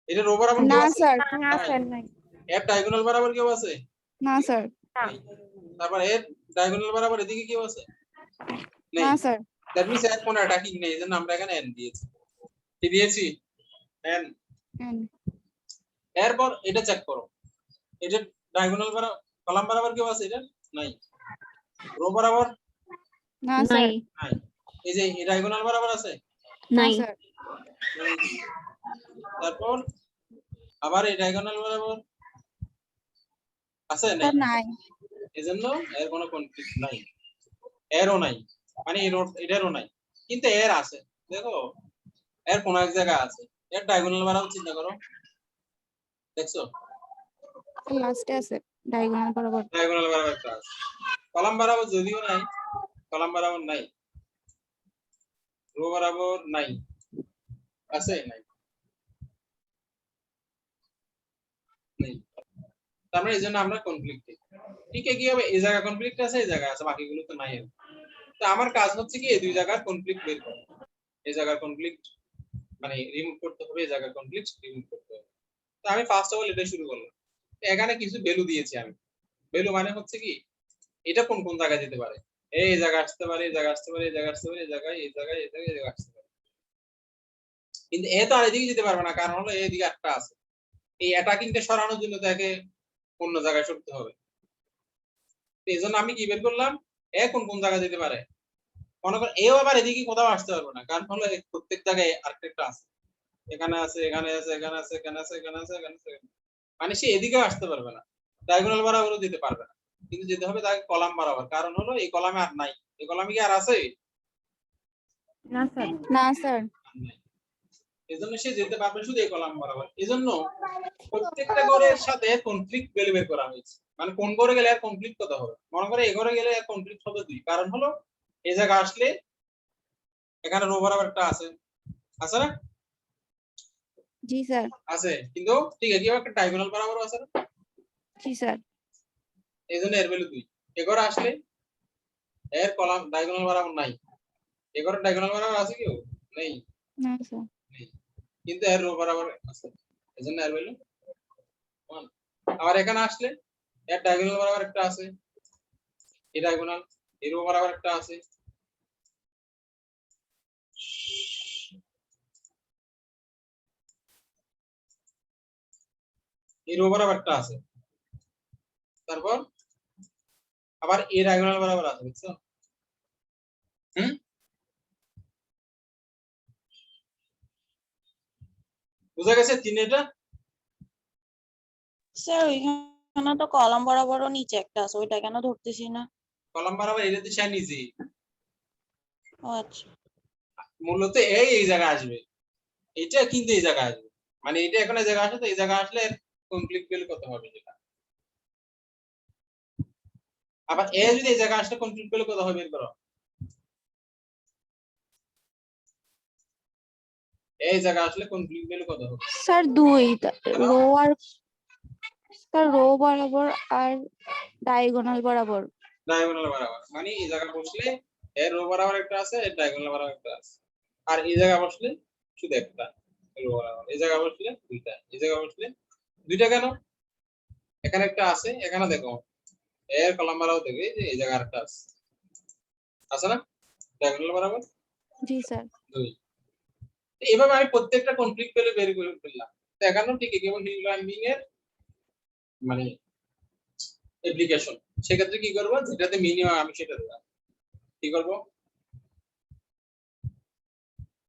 এটা রো বরাবর কেউ না আছে, স্যার, না স্যার নাই। এর ডায়াগোনাল বরাবর কেউ আছে, না স্যার, নাই। তারপর এর ডায়াগোনাল বরাবর এদিকে কেউ আছে, নেই। না স্যার। দ্যাট মিন্স এর কোনো অ্যাটাকিং নেই, এজন্য আমরা এখানে n দিয়েছি, কি দিয়েছি, n। এরপর এটা চেক করো, এটা ডায়াগোনাল বরাবর কলাম বরাবর কেউ আছে, এটা নাই, রো বরাবর না স্যার, নাই, এই যে এই ডায়াগোনাল বরাবর আছে, না স্যার, নাই। তারপর আবার এই ডায়াগোনাল বরাবর আছে, নাই, নাই। এজন্য এর কোনো কনফ্লিক্ট নাই, এরও নাই, মানে এই নোট এটারও নাই, কিন্তু এর আছে। দেখো এর কোন এক জায়গায় আছে, এর ডায়াগোনাল বরাবর চিন্তা করো, দেখছো লাস্টে আছে ডায়াগোনাল বরাবর। ডায়াগোনাল বরাবর একটা আছে, কলাম বরাবর যদিও নাই, কলাম বরাবর নাই, রো বরাবর নাই, আছে নাই, নেই। তার মানে এই জন্য আমরা কনফ্লিক্ট, ঠিক কি হবে, এই জায়গা কনফ্লিক্ট আছে, এই জায়গা আছে, বাকিগুলো তো নাই। তো আমার কাজ হচ্ছে কি এই দুই জায়গার কনফ্লিক্ট বের করা, এই জায়গার কনফ্লিক্ট মানে রিমুভ করতে হবে, এই জায়গার কনফ্লিক্ট রিমুভ করতে হবে। তো আমি ফার্স্ট অফ অল এটা শুরু করলাম, এখানে কিছু ভ্যালু দিয়েছি আমি, ভ্যালু মানে হচ্ছে কি এটা কোন কোন জায়গায় যেতে পারে, এই জায়গা আসতে পারে, এই জায়গা আসতে পারে, এই জায়গা আসতে পারে, এই জায়গায় এই জায়গায় এই জায়গায় এই জায়গা আসতে পারে, কিন্তু এ তো আর এদিকে যেতে পারবে না, কারণ হলো এইদিকে একটা আছে, এই অ্যাটাকিংটা সরানোর জন্য তাকে অন্য জায়গায় সরতে হবে। এই জন্য আমি কি বের করলাম, এ কোন কোন জায়গায় যেতে পারে, মনে কর এও আবার এদিকে কোথাও আসতে পারবে না, কারণ হলো প্রত্যেক জায়গায় আরেকটা আছে, এখানে আছে, এখানে আছে, এখানে আছে, এখানে আছে, এখানে আছে, এখানে আছে, মানে সে এদিকেও আসতে পারবে না, ডায়াগোনাল বরাবরও যেতে পারবে না, কিন্তু যেতে হবে তাকে কলাম বরাবর, কারণ হলো এই কলামে আর নাই, এই কলামে কি আর আছে, না স্যার। না স্যার। এজন্য সে যেতে পারবে শুধু এই কলাম বরাবর। এজন্য প্রত্যেকটা ঘরের সাথে কনফ্লিক্ট বের করা হয়েছে, মানে কোন ঘরে গেলে আর কনফ্লিক্ট কত হবে, মনে করে এই ঘরে গেলে আর কনফ্লিক্ট হবে 2, কারণ হলো এই জায়গা আসলে এখানে রো বরাবর একটা আছে, আছে না, জি স্যার। আছে, কিন্তু ঠিক আছে একটা ডায়াগোনাল বরাবর আছে না, জি স্যার। এইজন্য এর ভ্যালু 2। এ ঘরে আসলে এর কলাম ডায়াগোনাল বরাবর নাই, এ ঘরে ডায়াগোনাল বরাবর আছে কেউ নেই না স্যার নেই কিন্তু এর রো বরাবর আছে এজন্য এর ভ্যালু 1 আবার এখানে আসলে এর ডায়াগোনাল বরাবর একটা আছে এই ডায়াগোনাল এর রো বরাবর একটা আছে এই রো বরাবর একটা আছে তারপর আবার এই ডায়াগোনাল বরাবর আছে বুঝছো বুঝা গেছে তিনটা স্যার ওইখানে তো কলাম বরাবরও নিচে একটা আছে ওইটা কেন ধরতেছি না? কলাম বরাবর এটা তো সে নিজে ও আচ্ছা মূলত এই জায়গায় আসবে এটা কিন্তু এই জায়গায় আসবে মানে এটা এখন এই জায়গায় আসে তো এই জায়গায় আসলে কমপ্লিট ভ্যালু কত হবে যেটা আবার এ যদি এই জায়গায় আসলে কমপ্লিট ভ্যালু কত হবে বের করো এই জায়গায় আসলে কমপ্লিট ভ্যালু কত হবে স্যার 2 রো আর স্যার রো বরাবর আর ডায়াগোনাল বরাবর ডায়াগোনাল বরাবর মানে এই জায়গায় বসলে এর রো বরাবর একটা আছে এর ডায়াগোনাল বরাবর একটা আছে আর এই জায়গায় বসলে শুধু একটা রো বরাবর এই জায়গায় বসলে দুইটা এই জায়গায় বসলে দুইটা কেন এখানে একটা আছে এখানে দেখো এর কলাম বরাবর দেখবে যে এই জায়গায় আরেকটা আছে আছে না ডায়াগোনাল বরাবর জি স্যার দুই এইভাবে আমি প্রত্যেকটা কমপ্লিট করে বের করে ফেললাম তো এখানেও ঠিক কেবল হিল ক্লাইম্বিং এর মানে অ্যাপ্লিকেশন সেক্ষেত্রে কি করব যেটাতে মিনিমাম আমি সেটা দেব কি করব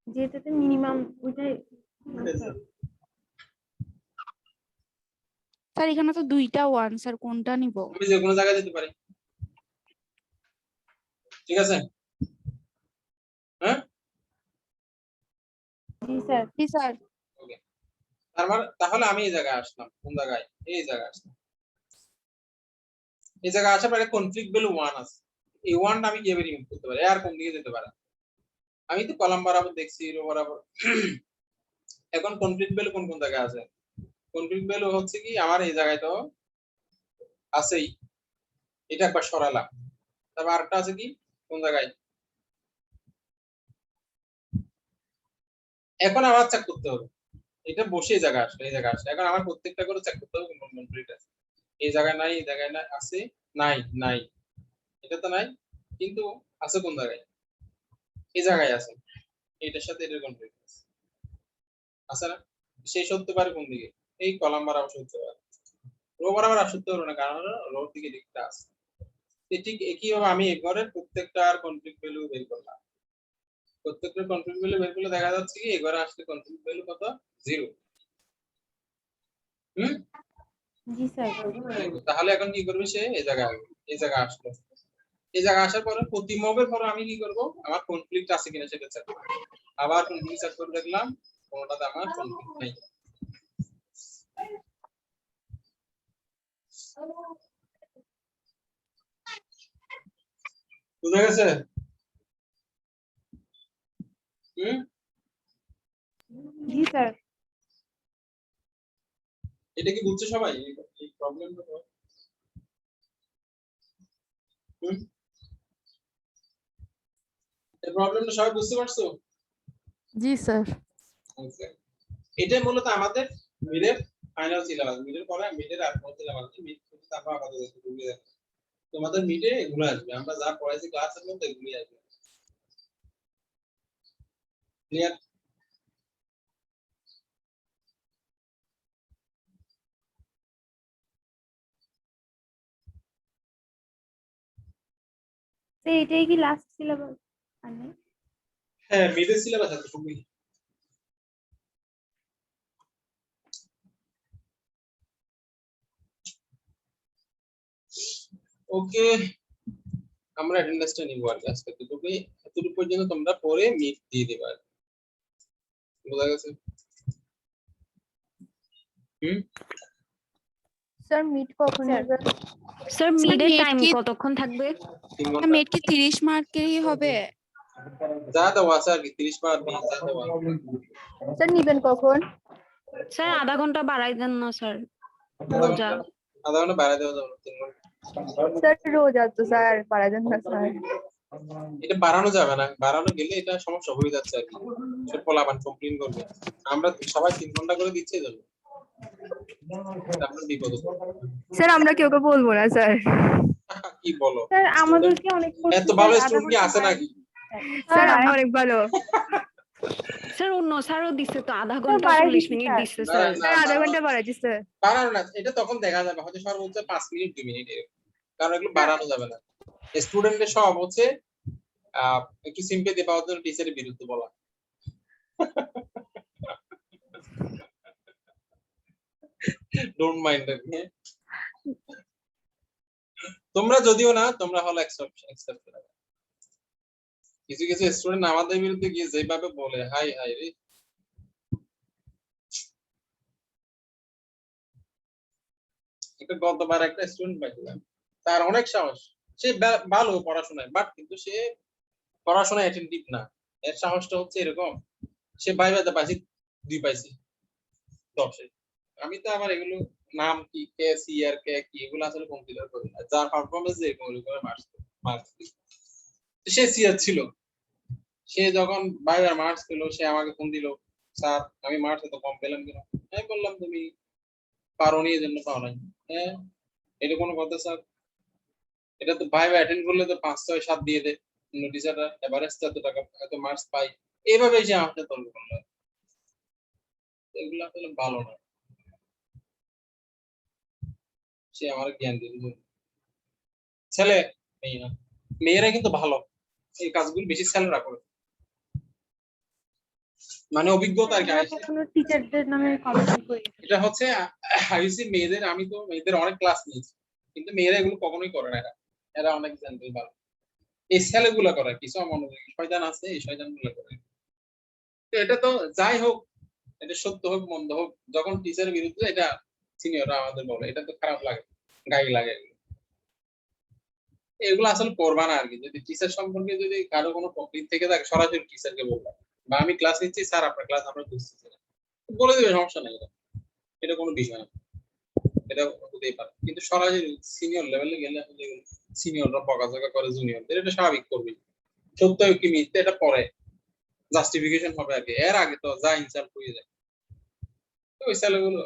যেটাতে মিনিমাম ওইটাই স্যার এখানে তো 2টা 1 স্যার কোনটা নিব আমি যে কোনো জায়গায় যেতে পারি ঠিক আছে হ্যাঁ জি স্যার জি স্যার ওকে তাহলে আমি এই জায়গায় আসলাম কোন জায়গায় এই জায়গায় আসলাম এই জায়গায় আসার পরে কনফ্লিক্ট ভ্যালু 1 আছে এই 1টা আমি কিভাবে রিমুভ করতে পারি আর কোন দিকে যেতে পারে আমি তো কলাম বরাবর দেখছি রো বরাবর এখন কনফ্লিক্ট ভ্যালু কোন কোন জায়গায় আছে কনফ্লিক্ট ভ্যালু হচ্ছে কি আমার এই জায়গায় তো আছেই এটা একবার সরালাম তারপর আরেকটা আছে কি কোন জায়গায় এখন আবার চেক করতে হবে এটা বসে এই জায়গায় আসলে এই জায়গায় আসলে এখন আমার প্রত্যেকটা করে চেক করতে হবে কোন কোন কমপ্লিট আছে এই জায়গায় নাই এই জায়গায় নাই আছে নাই নাই এটা তো নাই কিন্তু আছে কোন জায়গায় এই জায়গায় আছে এটার সাথে এটার কমপ্লিট আছে আছে না সেই সত্যি পারে কোন দিকে এই কলাম বরাবর সত্যি পারে রো বরাবর আসতে পারবে না কারণ রো দিকে দিকটা আছে ঠিক একইভাবে আমি এবারে প্রত্যেকটার কনফ্লিক্ট ভ্যালু বের করলাম প্রত্যেকটার কনফ্লিক্ট ভ্যালু বের করলে দেখা যাচ্ছে কি এবারে আসলে কনফ্লিক্ট ভ্যালু কত 0 জি স্যার তাহলে এখন কি করবে সে এই জায়গায় আসবে এই জায়গায় আসলো এই জায়গায় আসার পরে প্রতি মবের পরে আমি কি করব আমার কনফ্লিক্ট আছে কিনা সেটা চেক করব আবার কনফ্লিক্ট চেক করে দেখলাম কোনটাতে আমার কনফ্লিক্ট নেই বুঝা গেছে জি স্যার এটা কি বুঝছো সবাই এই প্রবলেমটা এই প্রবলেমটা সবাই বুঝতে পারছো জি স্যার এটা মূলত আমাদের মিডের ফাইনাল সিলেবাস মিডের পরে মিডের আর কোন সিলেবাস মিড কিন্তু তারপর আপাতত ঘুরিয়ে দেব তোমাদের মিডে এগুলো আসবে আমরা যা পড়াইছি ক্লাসের মধ্যে এগুলোই আসবে ক্লিয়ার তো এটাই কি লাস্ট সিলেবাস মানে হ্যাঁ মিডের সিলেবাস আছে খুবই ওকে আমরা অ্যাটেন্ডেন্সটা নিব আর আজকে এতটুকু পর্যন্ত তোমরা পরে মিড দিয়ে দিবা বুঝা গেছে স্যার মিড কখন নেবেন স্যার মিডের mid টাইম কি- কতক্ষণ থাকবে? 3 ঘন্টা মিড কি 30 মার্কেরই হবে যা দেওয়া আছে আর কি 30 মার্ক যা দেওয়া স্যার নিবেন কখন স্যার আধা ঘন্টা বাড়াই দেন না স্যার রোজা আধা ঘন্টা বাইরে দেওয়া যাবে 3 ঘন্টা স্যার রোজ আছে স্যার পারা যান না স্যার এটা বাড়ানো যাবে না, বাড়ানো গেলে এটা সমস্যা হয়ে যাচ্ছে আর কি, সব পোলাপান কমপ্লেইন করবে। আমরা সবাই 3 ঘন্টা করে দিচ্ছে এই জন্য আপনার বিপদ হবে। স্যার আমরা কেউ বলবো না স্যার। কি বলো, স্যার আমাদেরকে অনেক করছে এত ভালো স্যার, আধা স্টুডেন্ট কি ঘন্টা আছে বাড়ায় নাকি? দিচ্ছে। স্যার বাড়ায় অনেক ভালো। স্যার অন্য স্যারও দিছে তো আধা স্যার ঘন্টা বাড়ায় 40 দিচ্ছে মিনিট স্যার। দিছে না, স্যার। না, স্যার আধা বাড়ানো- ঘন্টা বাড়াইছি স্যার। বাড়ানো না, এটা তখন দেখা যাবে হয়তো সর্বোচ্চ 5 মিনিট 2 মিনিট এরকম। কারণ এগুলো বাড়ানো যাবে না। স্টুডেন্টের সব হচ্ছে একটু সিম্পেথি পাওয়ার জন্য টিচারের বিরুদ্ধে বলা। Don't mind that. তোমরা যদিও না, তোমরা হলো এক্সেপ্ট করে। কিছু কিছু স্টুডেন্ট আমাদের বিরুদ্ধে গিয়ে যেভাবে বলে, হাই হাই রে। একটা গতবার একটা স্টুডেন্ট পাইছিলাম, তার অনেক সাহস, সে ভালো পড়াশোনায়, বাট কিন্তু সে পড়াশোনায় অ্যাটেন্টিভ না। এর সাহসটা হচ্ছে এরকম, সে ভাইভাতে পাইছি 2 পাইছি 10-এ। আমি তো আবার এগুলো নাম কি কে সি আর কে কি এগুলো আসলে কনসিডার করি না, যার পারফরম্যান্স এরকম করে মার্কস দিই। সে সিআর ছিল, সে যখন ভাইবার মার্কস পেলো সে আমাকে ফোন দিল, স্যার আমি মার্কস এত কম পেলাম কেন? আমি বললাম তুমি পারোনি এই জন্য পাও নাই। হ্যাঁ, এটা কোনো কথা স্যার? এটা তো ভাইবা অ্যাটেন্ড করলে তো 5 6 7 দিয়ে দেয় অন্য টিচাররা, এভারেজ এত টাকা এত মার্কস পাই, এইভাবে সে আমাকে তর্ক করলো। এগুলো আসলে ভালো না, সে আমার জ্ঞান দিল। ছেলে মেয়ে না, মেয়েরা কিন্তু ভালো, এই কাজগুলো বেশি ছেলেরা করে, মানে অভিজ্ঞতা আর কি। আমরা কখনো টিচারদের নামে কমপ্লেইন করি না। এটা হচ্ছে আইসি মেয়েদের, আমি তো মেয়েদের অনেক ক্লাস নিয়েছি, কিন্তু মেয়েরা এগুলো কখনোই করে না। এরা অনেক জানতে ভালো, এই ছেলেগুলো করে কিছু মনোযোগী শয়তান আছে, এই শয়তান গুলো করে। তো এটা তো যাই হোক, এটা সত্য হোক মন্দ হোক, যখন টিচারের বিরুদ্ধে এটা সিনিয়ররা আমাদের বলে, এটা তো খারাপ লাগে, গায়ে লাগে। এগুলো আসলে করবা না আর কি। যদি টিচার সম্পর্কে যদি কারো কোনো কমপ্লেইন থেকে থাকে সরাসরি টিচারকে বলবা, বা আমি ক্লাস নিচ্ছি স্যার আপনার ক্লাস আমরা বুঝতেছি না, বলে দিবে, সমস্যা নেই, এটা কোনো বিষয় না, এটা হতেই পারে। কিন্তু সরাসরি সিনিয়র লেভেলে গেলে সিনিয়ররা বকাঝকা করে জুনিয়রদের, এটা স্বাভাবিক করবে। সত্য কি মিথ্যে এটা পরে জাস্টিফিকেশন হবে আগে, এর আগে তো যা ইনসাল্ট হয়ে যায়। তো ওই ছেলেগুলো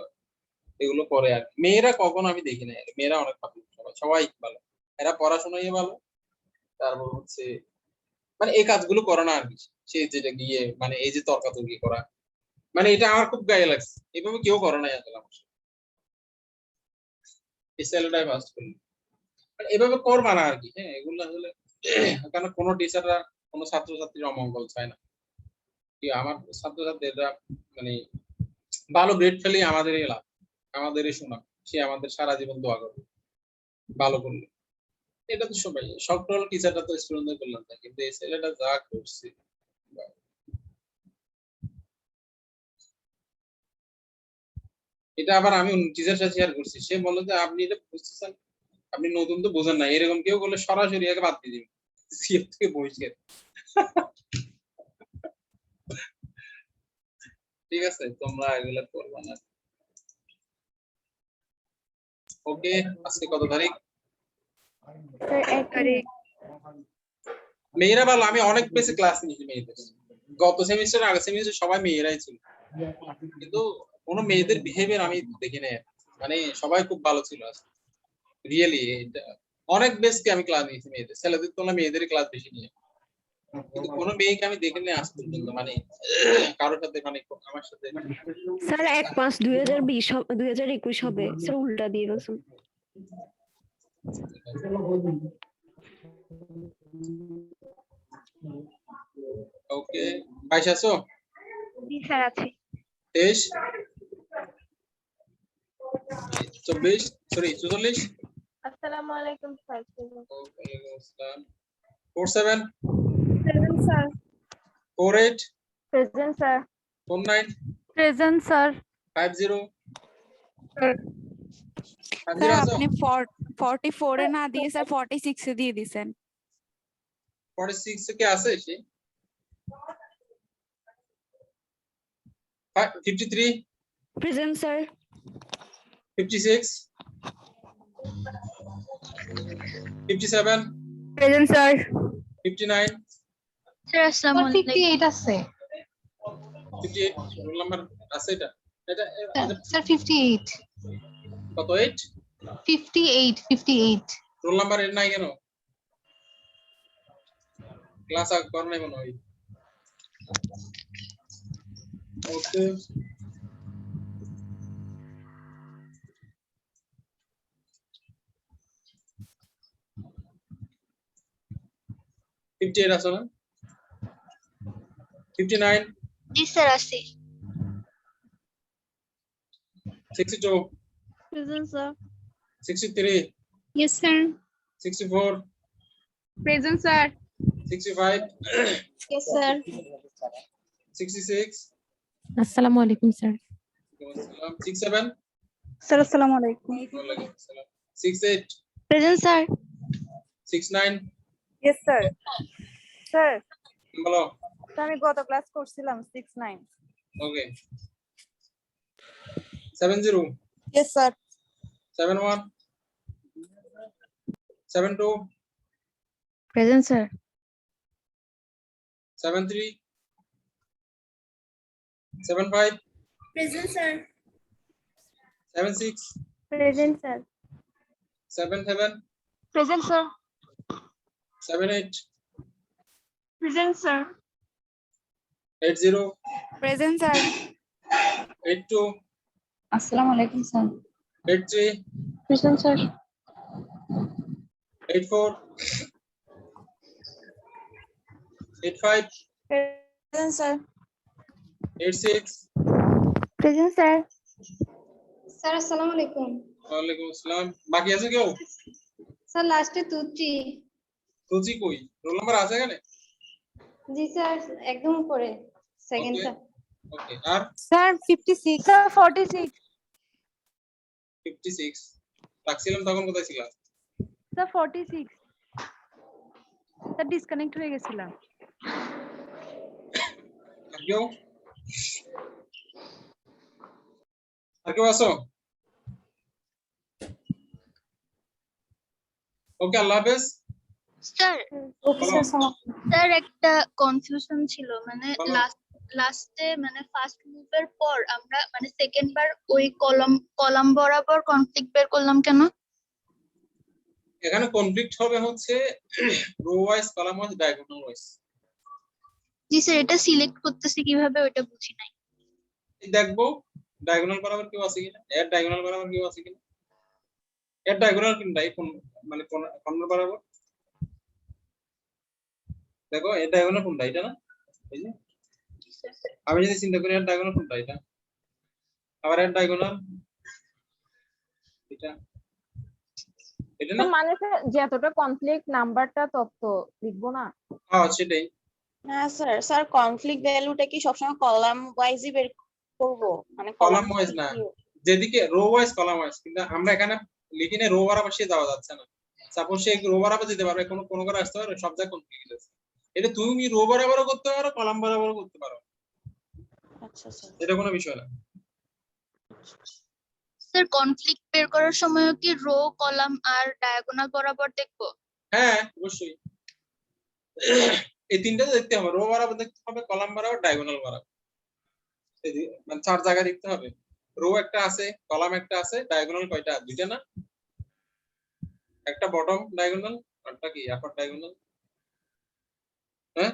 এগুলো করে আর কি। মেয়েরা কখনো আমি দেখি না, মেয়েরা অনেক ভালো, সবাই ভালো, এরা পড়াশোনায় ভালো। তারপর হচ্ছে মানে এই কাজগুলো করে না আর কি, সে যেটা গিয়ে মানে এই যে তর্কাতর্কি করা, মানে এটা আমার খুব গায়ে লাগছে, এভাবে কেউ করে নাই আসলে আমার সাথে। এই ছেলেটাই ফার্স্ট করলো, মানে এভাবে করবা না আর কি। হ্যাঁ, এগুলো আসলে কারণ কোনো টিচাররা কোনো ছাত্রছাত্রীর অমঙ্গল চায় না। কি আমার ছাত্রছাত্রীরা মানে ভালো গ্রেড পেলেই আমাদেরই লাভ, আমাদেরই শোনা, সে আমাদের সারা জীবন দোয়া করবে ভালো করলে। এটা তো সবাই, সকল টিচাররা তো স্টুডেন্টদের কল্যাণ থাকে, কিন্তু এই ছেলেটা যা করছে। এটা আবার আমি টিচার সাথে শেয়ার করছি, সে বললো যে আপনি এটা বুঝতেছেন, আপনি নতুন তো বোঝেন না, এরকম কেউ বলে সরাসরি আগে বাদ দিয়ে দিন, সিএফ থেকে বহিষ্কার। ঠিক আছে, তোমরা এগুলো করবে না। ওকে, আজকে কত তারিখ? স্যার 1 তারিখ। মেয়েরা ভালো, আমি অনেক বেশি ক্লাস নিয়েছি মেয়েদের। গত সেমিস্টার আগের সেমিস্টার সবাই মেয়েরাই ছিল, কিন্তু কোনো মেয়েদের বিহেভিয়ার আমি দেখি নাই, মানে সবাই খুব ভালো ছিল রিয়েলি। অনেক বেশি আমি ক্লাস নিয়েছি মেয়েদের, ছেলেদের তুলনায় মেয়েদেরই ক্লাস বেশি নিয়ে, কিন্তু কোনো মেয়েকে আমি দেখিনি আজ পর্যন্ত, মানে কারোর সাথে, মানে আমার সাথে। স্যার 1/5 2020 2021 হবে স্যার, উল্টা দিয়ে গেছেন। ওকে, 22 আছো? জি স্যার আছি। 23 24 সরি 44। আসসালামু আলাইকুম স্যার। ওয়ালাইকুম আসসালাম। 47 present sir. 48 present sir. 49 present sir. 50 sir 50 sir আছো? আপনি 44 এ না দিয়ে স্যার 46 এ দিয়ে দিছেন। 46 কে আছে সে? 53 present sir. 56 57 present sir. 59 sir আসসালামু আলাইকুম 58 আছে 58 রোল নাম্বার আছে এটা এটা স্যার 58 কত 8 58 রোল নাম্বার এর নাই কেন ক্লাস আগ কর নাই মনে হয় ওকে ফিফটি এইট আছে না 59 জি স্যার আছি 62 present sir 63 yes sir 64 present sir 65 Yes, sir. 66 আসসালামু আলাইকুম স্যার 67 স্যার আসসালামু আলাইকুম ওয়ালাইকুম আসসালাম 68 present sir 69 yes sir sir বলো আমি গত ক্লাস করছিলাম 69 ওকে 70 Yes, sir. 71 72 present sir 73 75 present sir 76 present sir 77 present sir 78 present sir 80 present sir 82 আসসালামু আলাইকুম sir 83 present sir 84 85 Present, sir. 86 present sir sir আসসালামু আলাইকুম ওয়ালাইকুম আসসালাম বাকি আছে কেউ স্যার লাস্টে তুচি রুচি কই রোল নাম্বার আছে এখানে জি স্যার একদম উপরে সেকেন্ড Okay. স্যার ওকে আর স্যার 56 স্যার 46 56 রাখছিলাম তখন কোথায় ছিলাম স্যার 46 স্যার ডিসকানেক্ট হয়ে গেছিলাম আর কেউ আর কেউ আসো ওকে আল্লাহ হাফেজ স্যার ওকে স্যার স্যার একটা কনফিউশন ছিল মানে বলো। লাস্টে মানে ফার্স্ট মুভের পর আমরা মানে সেকেন্ড বার ওই কলাম বরাবর কনফ্লিক্ট বের করলাম কেন এখানে কনফ্লিক্ট হবে হচ্ছে row wise column wise diagonal wise জি স্যার এটা সিলেক্ট করতেছি কিভাবে ওটা বুঝি নাই দেখবো ডায়াগোনাল বরাবর কেউ আছে কিনা এর ডায়াগোনাল বরাবর কেউ আছে কিনা এর ডায়াগোনাল কোনটা এই কোন মানে কোন বরাবর দেখো এর ডায়াগোনাল কোনটা এটা না এই যে আমি যদি চিন্তা করি এর ডায়াগোনাল কোনটা এটা আবার এর ডায়াগোনাল এটা এটা না মানে যতটা কমপ্লেক্স নাম্বারটা তত লিখবো না হ্যাঁ সেটাই হ্যাঁ স্যার স্যার কনফ্লিক্ট ভ্যালুটা কি সবসময় কলাম ওয়াইজই বের করবো মানে কলাম ওয়াইজ না যেদিকে রো ওয়াইজ কলাম ওয়াইজ কিন্তু আমরা এখানে লিখি না রো বরাবর সে যাওয়া যাচ্ছে না সাপোজ সে রো বরাবর যেতে পারবে কোনো করে আসতে পারবে সব জায়গায় কনফ্লিক্ট আছে এটা তুমি রো বরাবরও করতে পারো কলাম বরাবরও করতে পারো আচ্ছা স্যার এটা কোনো বিষয় না স্যার কনফ্লিক্ট বের করার সময় কি রো কলাম আর ডায়াগোনাল বরাবর দেখবো হ্যাঁ অবশ্যই এই তিনটা দেখতে হবে রো বরাবর দেখতে হবে কলাম বরাবর ডায়াগোনাল বরাবর মানে চার জায়গায় দেখতে হবে রো একটা আছে কলাম একটা আছে ডায়াগোনাল কয়টা দুইটা না একটা বটম ডায়াগোনাল আরটা কি আপার ডায়াগোনাল হ্যাঁ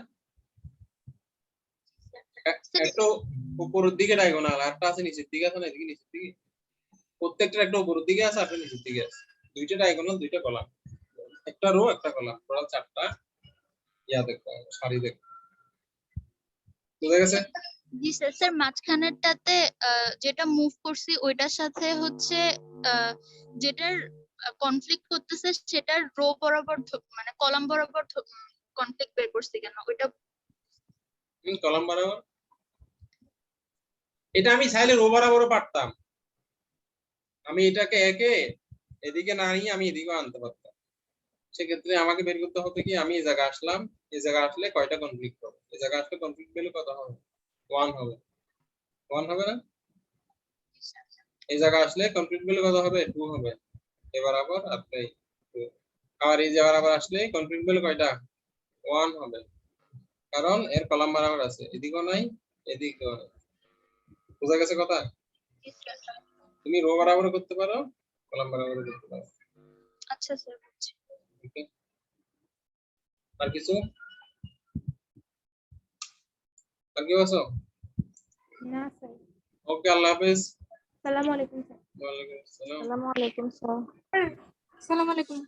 একটা উপরের দিকে ডায়াগোনাল আরটা আছে নিচের দিকে আছে না এদিকে নিচের দিকে প্রত্যেকটা একটা উপরের দিকে আছে আরটা নিচের দিকে আছে দুইটা ডায়াগোনাল দুইটা কলাম একটা রো একটা কলাম টোটাল চারটা ইয়া দেখতে হবে সারি দেখতে বুঝা গেছে জি স্যার স্যার মাঝখানেরটাতে যেটা মুভ করছি ওইটার সাথে হচ্ছে যেটার কনফ্লিক্ট করতেছে সেটার রো বরাবর মানে কলাম বরাবর কনফ্লিক্ট বের করছি কেন ওইটা কলাম বরাবর এটা আমি চাইলে রো বরাবরও পারতাম আমি এটাকে একে এদিকে না নিয়ে আমি এদিকেও আনতে পারতাম সেক্ষেত্রে আমাকে বের করতে হতো কি আমি এই জায়গায় আসলাম এই জায়গায় আসলে কয়টা কনফ্লিক্ট হবে এই জায়গায় আসলে কনফ্লিক্ট ভ্যালু কত হবে 1 হবে 1 হবে না এই জায়গায় আসলে কনফ্লিক্ট ভ্যালু কত হবে 2 হবে এবার আবার আপনি আর এই জায়গায় আবার আসলে কনফ্লিক্ট ভ্যালু কয়টা 1 হবে, কারণ এর কলাম বরাবর আছে, এদিকেও নাই এদিকেও নাই। বুঝা গেছে কথা? তুমি রো বরাবর করতে পারো, কলাম বরাবর করতে পারো। আচ্ছা স্যার, বুঝছি। ওকে, আর কিছু? আর কি বলছো? না স্যার। ওকে, আল্লাহ হাফেজ। আসসালামু আলাইকুম স্যার। ওয়ালাইকুম আসসালাম। আসসালামু আলাইকুম স্যার। আসসালামু আলাইকুম।